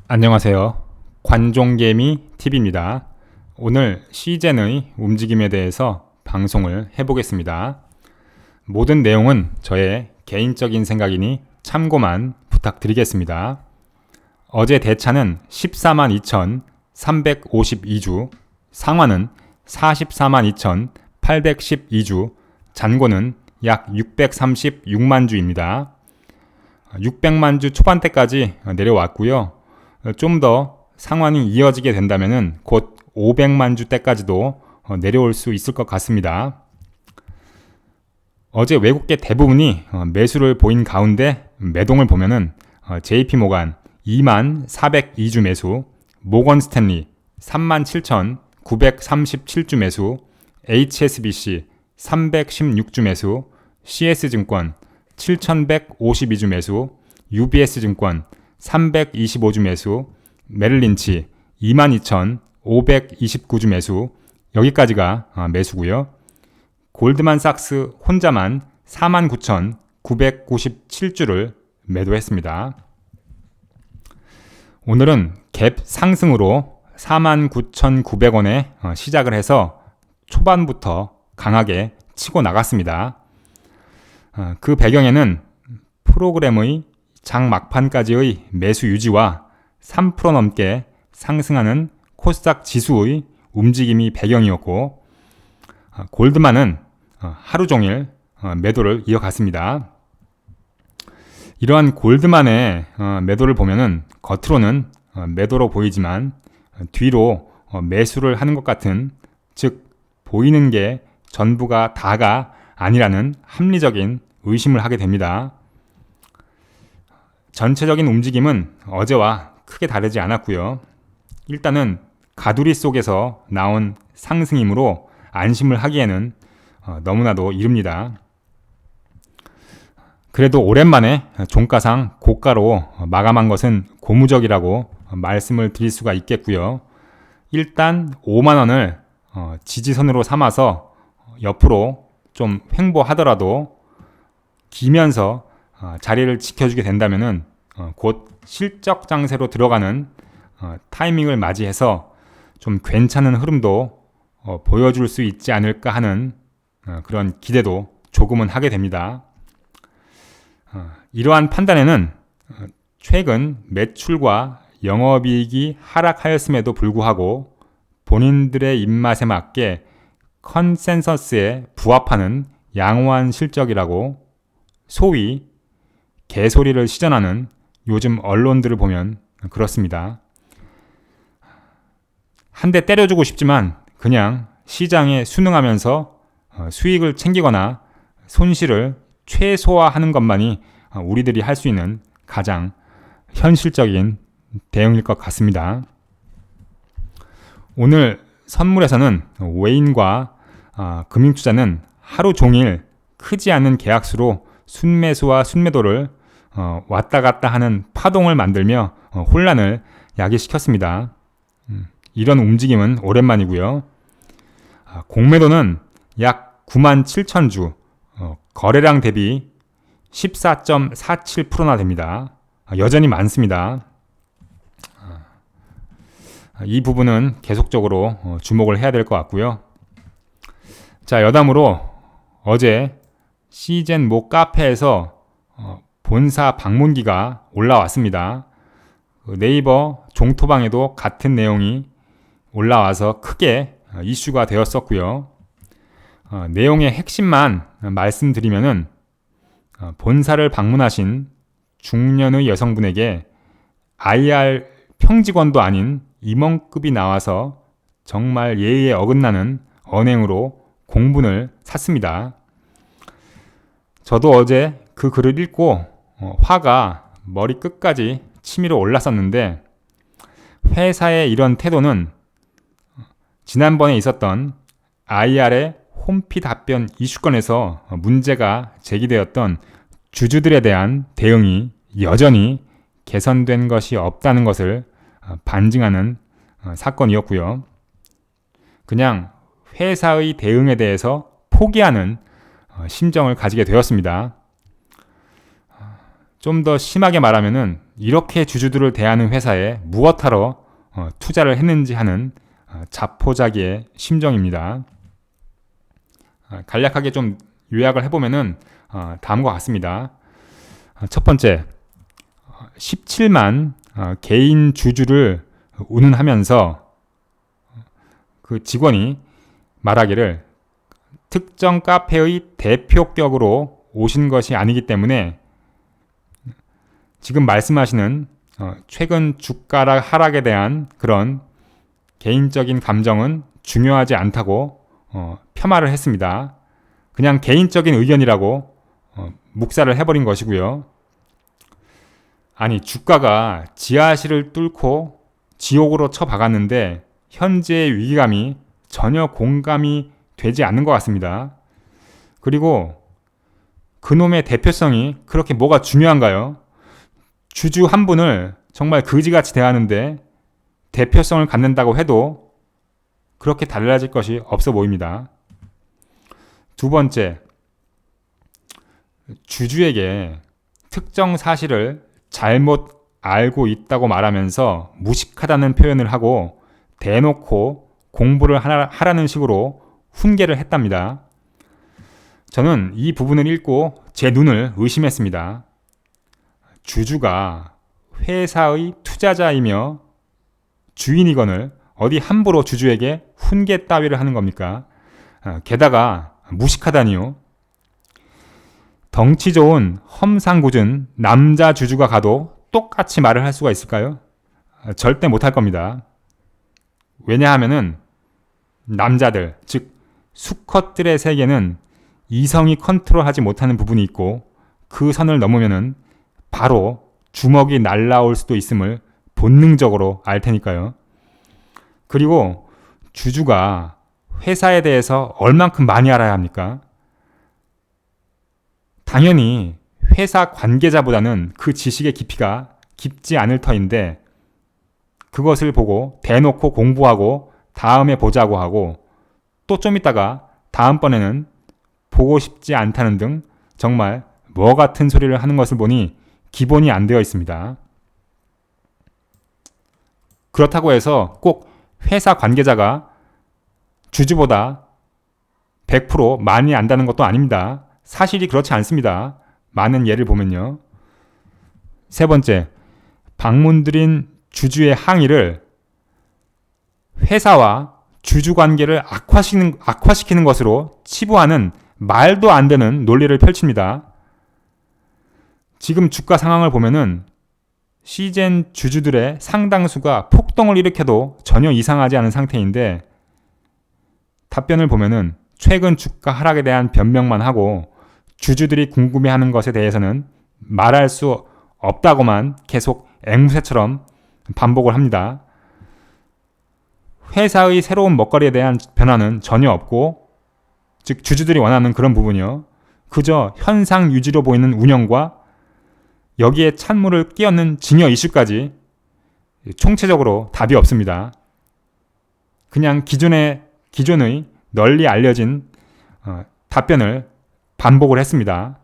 안녕하세요. 관종개미 TV입니다. 오늘 시젠의 움직임에 대해서 방송을 해보겠습니다. 모든 내용은 저의 개인적인 생각이니 참고만 부탁드리겠습니다. 어제 대차는 14만 2,352주, 상한은 44만 2,812주, 잔고는 약 636만 주입니다. 600만 주 초반대까지 내려왔고요. 좀 더 상환이 이어지게 된다면 곧 500만 주대까지도 내려올 수 있을 것 같습니다. 어제 외국계 대부분이 매수를 보인 가운데 매동을 보면은 JP모간 2만 402주 매수, 모건 스탠리 3만 7,937주 매수, HSBC 316주 매수, CS증권 7,152주 매수, UBS증권 325주 매수, 메릴린치 22,529주 매수, 여기까지가 매수고요. 골드만삭스 혼자만 49,997주를 매도했습니다. 오늘은 갭 상승으로 49,900원에 시작을 해서 초반부터 강하게 치고 나갔습니다. 그 배경에는 프로그램의 장 막판까지의 매수 유지와 3% 넘게 상승하는 코스닥 지수의 움직임이 배경이었고, 골드만은 하루 종일 매도를 이어갔습니다. 이러한 골드만의 매도를 보면은 겉으로는 매도로 보이지만 뒤로 매수를 하는 것 같은, 즉 보이는 게 전부가 다가 아니라는 합리적인 의심을 하게 됩니다. 전체적인 움직임은 어제와 크게 다르지 않았고요. 일단은 가두리 속에서 나온 상승이므로 안심을 하기에는 너무나도 이릅니다. 그래도 오랜만에 종가상 고가로 마감한 것은 고무적이라고 말씀을 드릴 수가 있겠고요. 일단 5만원을 지지선으로 삼아서 옆으로 좀 횡보하더라도 기면서 자리를 지켜주게 된다면 곧 실적 장세로 들어가는 타이밍을 맞이해서 좀 괜찮은 흐름도 보여줄 수 있지 않을까 하는 그런 기대도 조금은 하게 됩니다. 이러한 판단에는 최근 매출과 영업이익이 하락하였음에도 불구하고 본인들의 입맛에 맞게 컨센서스에 부합하는 양호한 실적이라고 소위 개소리를 시전하는 요즘 언론들을 보면 그렇습니다. 한 대 때려주고 싶지만 그냥 시장에 순응하면서 수익을 챙기거나 손실을 최소화하는 것만이 우리들이 할 수 있는 가장 현실적인 대응일 것 같습니다. 오늘 선물에서는 외인과 금융투자는 하루 종일 크지 않은 계약수로 순매수와 순매도를 왔다 갔다 하는 파동을 만들며 혼란을 야기시켰습니다. 이런 움직임은 오랜만이고요. 공매도는 약 9만 7천 주, 거래량 대비 14.47%나 됩니다. 여전히 많습니다. 이 부분은 계속적으로 주목을 해야 될 것 같고요. 자, 여담으로 어제 시젠 모 카페에서 본사 방문기가 올라왔습니다. 네이버 종토방에도 같은 내용이 올라와서 크게 이슈가 되었었고요. 내용의 핵심만 말씀드리면은 본사를 방문하신 중년의 여성분에게 IR 평직원도 아닌 임원급이 나와서 정말 예의에 어긋나는 언행으로 공분을 샀습니다. 저도 어제 그 글을 읽고 화가 머리 끝까지 치밀어 올랐었는데, 회사의 이런 태도는 지난번에 있었던 IR의 홈피 답변 이슈권에서 문제가 제기되었던 주주들에 대한 대응이 여전히 개선된 것이 없다는 것을 반증하는 사건이었고요. 그냥 회사의 대응에 대해서 포기하는 심정을 가지게 되었습니다. 좀 더 심하게 말하면은 이렇게 주주들을 대하는 회사에 무엇하러 투자를 했는지 하는 자포자기의 심정입니다. 간략하게 좀 요약을 해보면은 다음과 같습니다. 첫 번째, 17만 개인 주주를 운운하면서 그 직원이 말하기를 특정 카페의 대표격으로 오신 것이 아니기 때문에 지금 말씀하시는 최근 주가 하락에 대한 그런 개인적인 감정은 중요하지 않다고 폄하를 했습니다. 그냥 개인적인 의견이라고 묵살을 해버린 것이고요. 아니, 주가가 지하실을 뚫고 지옥으로 쳐박았는데 현재의 위기감이 전혀 공감이 되지 않는 것 같습니다. 그리고 그놈의 대표성이 그렇게 뭐가 중요한가요? 주주 한 분을 정말 그지같이 대하는데 대표성을 갖는다고 해도 그렇게 달라질 것이 없어 보입니다. 두 번째, 주주에게 특정 사실을 잘못 알고 있다고 말하면서 무식하다는 표현을 하고 대놓고 공부를 하라는 식으로 훈계를 했답니다. 저는 이 부분을 읽고 제 눈을 의심했습니다. 주주가 회사의 투자자이며 주인이건을 어디 함부로 주주에게 훈계 따위를 하는 겁니까? 게다가 무식하다니요. 덩치 좋은 험상궂은 남자 주주가 가도 똑같이 말을 할 수가 있을까요? 절대 못할 겁니다. 왜냐하면은 남자들, 즉 수컷들의 세계는 이성이 컨트롤하지 못하는 부분이 있고 그 선을 넘으면은 바로 주먹이 날라올 수도 있음을 본능적으로 알 테니까요. 그리고 주주가 회사에 대해서 얼만큼 많이 알아야 합니까? 당연히 회사 관계자보다는 그 지식의 깊이가 깊지 않을 터인데 그것을 보고 대놓고 공부하고 다음에 보자고 하고 또 좀 있다가 다음번에는 보고 싶지 않다는 등 정말 뭐 같은 소리를 하는 것을 보니 기본이 안 되어 있습니다. 그렇다고 해서 꼭 회사 관계자가 주주보다 100% 많이 안다는 것도 아닙니다. 사실이 그렇지 않습니다. 많은 예를 보면요. 세 번째, 방문드린 주주의 항의를 회사와 주주 관계를 악화시키는 것으로 치부하는 말도 안 되는 논리를 펼칩니다. 지금 주가 상황을 보면은 시젠 주주들의 상당수가 폭동을 일으켜도 전혀 이상하지 않은 상태인데 답변을 보면은 최근 주가 하락에 대한 변명만 하고 주주들이 궁금해하는 것에 대해서는 말할 수 없다고만 계속 앵무새처럼 반복을 합니다. 회사의 새로운 먹거리에 대한 변화는 전혀 없고 즉 주주들이 원하는 그런 부분이요. 그저 현상 유지로 보이는 운영과 여기에 찬물을 끼얹는 증여 이슈까지 총체적으로 답이 없습니다. 그냥 기존의 널리 알려진 답변을 반복을 했습니다.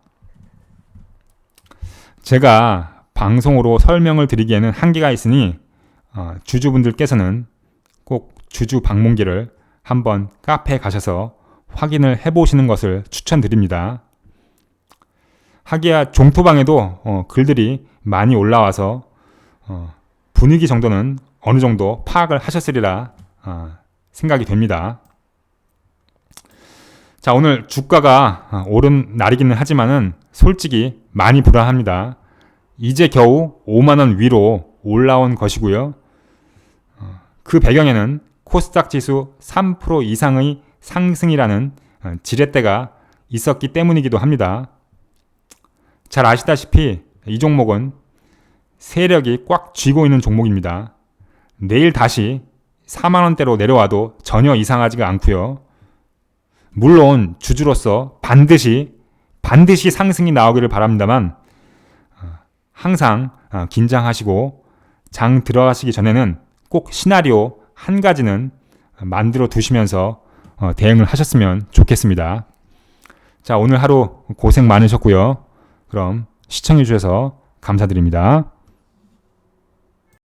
제가 방송으로 설명을 드리기에는 한계가 있으니 주주분들께서는 꼭 주주 방문기를 한번 카페에 가셔서 확인을 해보시는 것을 추천드립니다. 하기야 종토방에도 글들이 많이 올라와서 분위기 정도는 어느 정도 파악을 하셨으리라 생각이 됩니다. 자, 오늘 주가가 오른 날이기는 하지만은 솔직히 많이 불안합니다. 이제 겨우 5만원 위로 올라온 것이고요. 그 배경에는 코스닥 지수 3% 이상의 상승이라는 지렛대가 있었기 때문이기도 합니다. 잘 아시다시피 이 종목은 세력이 꽉 쥐고 있는 종목입니다. 내일 다시 4만원대로 내려와도 전혀 이상하지가 않고요. 물론 주주로서 반드시 상승이 나오기를 바랍니다만 항상 긴장하시고 장 들어가시기 전에는 꼭 시나리오 한 가지는 만들어 두시면서 대응을 하셨으면 좋겠습니다. 자, 오늘 하루 고생 많으셨고요. 그럼 시청해 주셔서 감사드립니다.